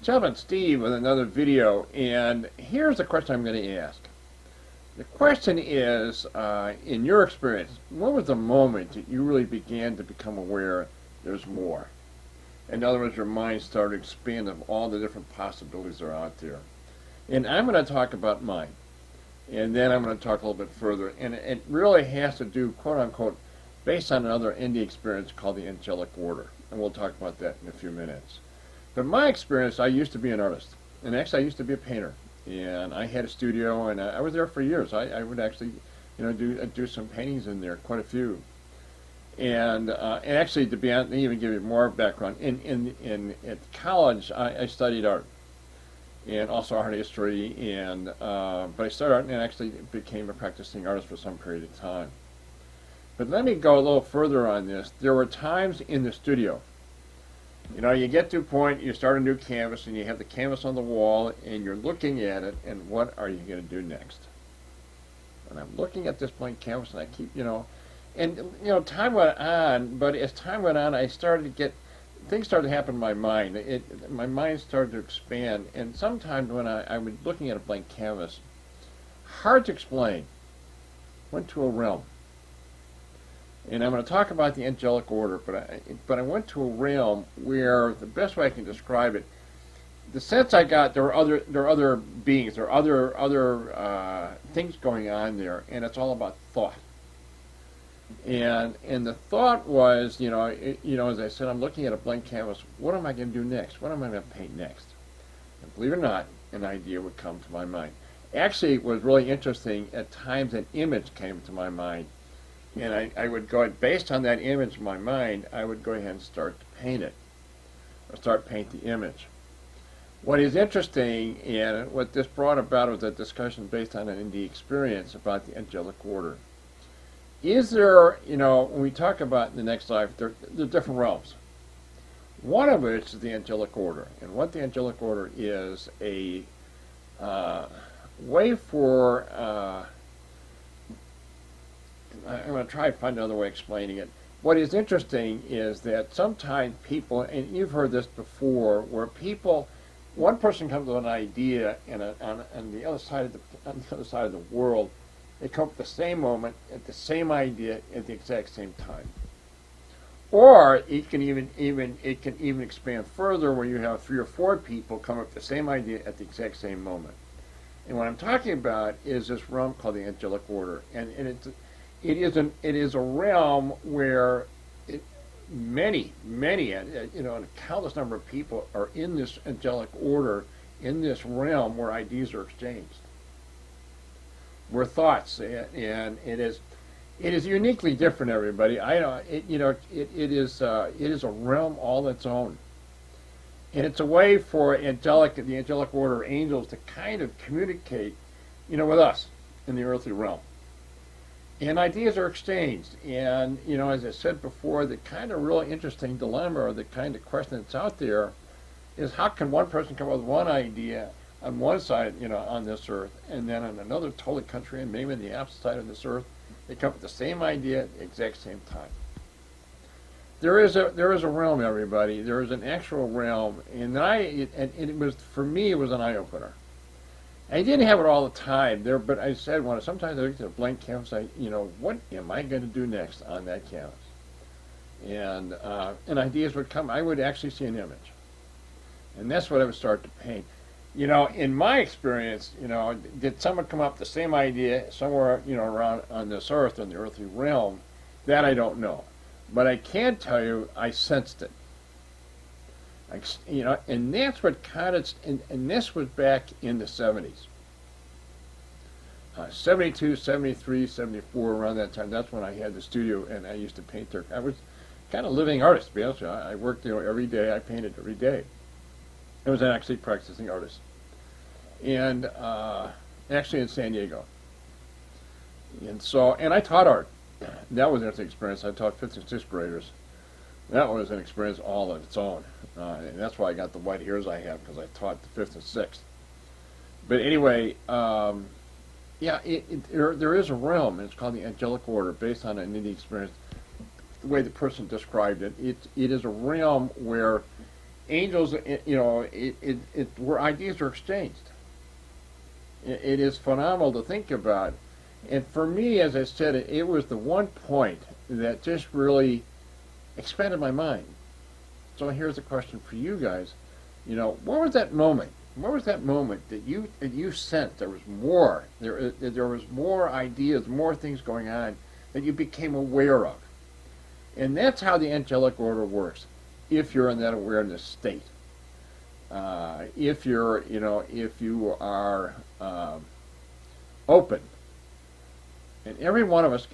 Gentlemen, Steve with another video, and here's the question I'm going to ask. The question is, in your experience, what was the moment that you really began to become aware there's more? In other words, your mind started expanding of all the different possibilities that are out there. And I'm going to talk about mine, and then I'm going to talk a little bit further, and it really has to do, quote unquote, based on another indie experience called the Angelic Order, and we'll talk about that in a few minutes. But my experience, I used to be an artist, and actually I used to be a painter, and I had a studio, and I was there for years. I would actually, do some paintings in there, quite a few. And actually, to be honest, even give you more background, at college, I studied art, and also art history, and but I started art and actually became a practicing artist for some period of time. But let me go a little further on this. There were times in the studio. You get to a point, you start a new canvas, and you have the canvas on the wall, and you're looking at it, and what are you going to do next? And I'm looking at this blank canvas, and I keep, time went on, but as time went on, I started to get, things started to happen in my mind. My mind started to expand, and sometimes when I was looking at a blank canvas, hard to explain, went to a realm. And I'm going to talk about the angelic order, but I went to a realm where the best way I can describe it, the sense I got, there are other beings, there are other things going on there, and it's all about thought. And the thought was, as I said, I'm looking at a blank canvas. What am I going to do next? What am I going to paint next? And believe it or not, an idea would come to my mind. Actually, it was really interesting. At times, an image came to my mind. And I would go, based on that image in my mind, I would go ahead and start to paint it, or start paint the image. What is interesting, and what this brought about was a discussion based on an indie experience about the angelic order. Is there, when we talk about the next life, there are different realms. One of which is the angelic order. And what the angelic order is a way for... I'm going to try to find another way of explaining it. What is interesting is that sometimes people, and you've heard this before, where one person comes with an idea, and on the other side of the world, they come up at the same moment, at the same idea, at the exact same time. Or it can even expand further, where you have 3 or 4 people come up with the same idea at the exact same moment. And what I'm talking about is this realm called the angelic order, and it is a realm where many, a countless number of people are in this angelic order, in this realm where ideas are exchanged, where thoughts, and it is uniquely different. Everybody, it is a realm all its own, and it's a way for the angelic order angels to kind of communicate, with us in the earthly realm. And ideas are exchanged. And, as I said before, the kind of really interesting dilemma, or the kind of question that's out there, is how can one person come up with one idea on one side, on this earth, and then on another totally country, and maybe on the opposite side of this earth, they come up with the same idea at the exact same time. There is a realm, everybody. There is an actual realm, and it was, for me, it was an eye-opener. I didn't have it all the time there, but I said, sometimes I looked at a blank canvas, what am I going to do next on that canvas? And ideas would come. I would actually see an image, and that's what I would start to paint. In my experience, did someone come up with the same idea somewhere, around on this earth, in the earthly realm? That I don't know, but I can tell you, I sensed it. And that's what kind of, and this was back in the 70s. 72, 73, 74, around that time. That's when I had the studio, and I used to paint there. I was kind of living artist, to be honest with you. I worked, every day. I painted every day. I was actually practicing artist. And actually in San Diego. And I taught art. That was an interesting experience. I taught 5th and 6th graders. That was an experience all of its own. And that's why I got the white hairs I have, because I taught the 5th and 6th. But anyway, there is a realm, and it's called the angelic order, based on an indie experience. The way the person described it, it is a realm where angels, where ideas are exchanged. It is phenomenal to think about. And for me, as I said, it was the one point that just really expanded my mind. So here's a question for you guys. What was that moment? What was that moment that you sensed there was more? There was more ideas, more things going on that you became aware of. And that's how the angelic order works. If you're in that awareness state, if you are open, and every one of us,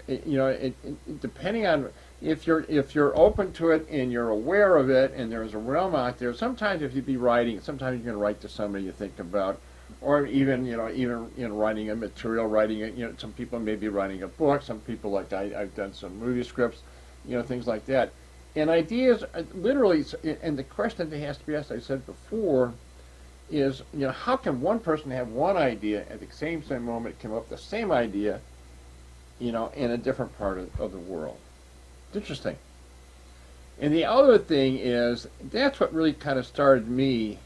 depending on if you're open to it and you're aware of it, and there's a realm out there. Sometimes if you'd be writing, sometimes you can write to somebody you think about, or even writing a material, some people may be writing a book. Some people, like I've done some movie scripts, things like that. And ideas, literally, and the question that has to be asked, I said before, is how can one person have one idea at the same moment come up with the same idea, in a different part of the world? It's interesting. And the other thing is, that's what really kind of started me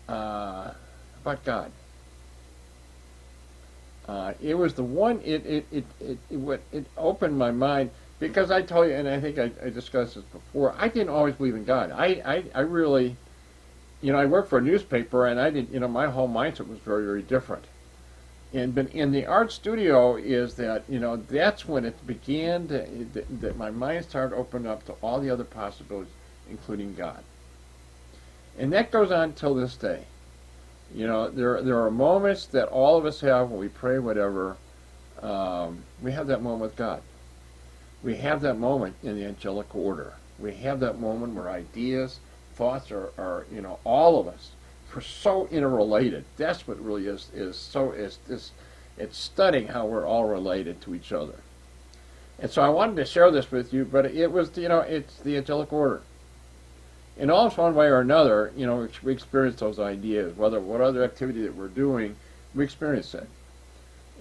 about God. It was the one. It opened my mind, because I told you, and I think I discussed this before. I didn't always believe in God. I really, I worked for a newspaper, and I didn't. My whole mindset was very, very different. And but in the art studio is that that's when it began that my mind started opening up to all the other possibilities, including God. And that goes on till this day. There are moments that all of us have when we pray, whatever. We have that moment with God. We have that moment in the angelic order. We have that moment where ideas, thoughts are all of us. We're so interrelated. That's what really is it's stunning how we're all related to each other. And so I wanted to share this with you, but it was, it's the angelic order. And all one way or another, we experience those ideas, what other activity that we're doing, we experience it.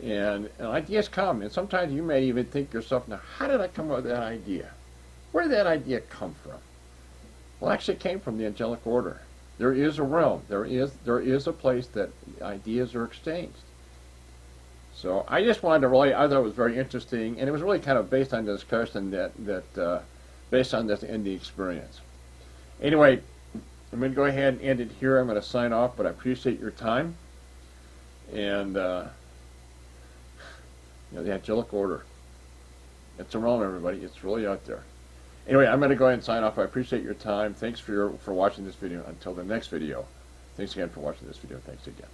And ideas come, and sometimes you may even think to yourself, now, how did I come up with that idea? Where did that idea come from? Well, actually it came from the angelic order. There is a realm. There is a place that ideas are exchanged. So I just wanted to I thought it was very interesting, and it was really kind of based on the discussion based on this in the experience. Anyway, I'm going to go ahead and end it here. I'm going to sign off, but I appreciate your time. And the angelic order. It's a realm, everybody. It's really out there. Anyway, I'm going to go ahead and sign off. I appreciate your time. Thanks for watching this video. Until the next video. Thanks again for watching this video. Thanks again.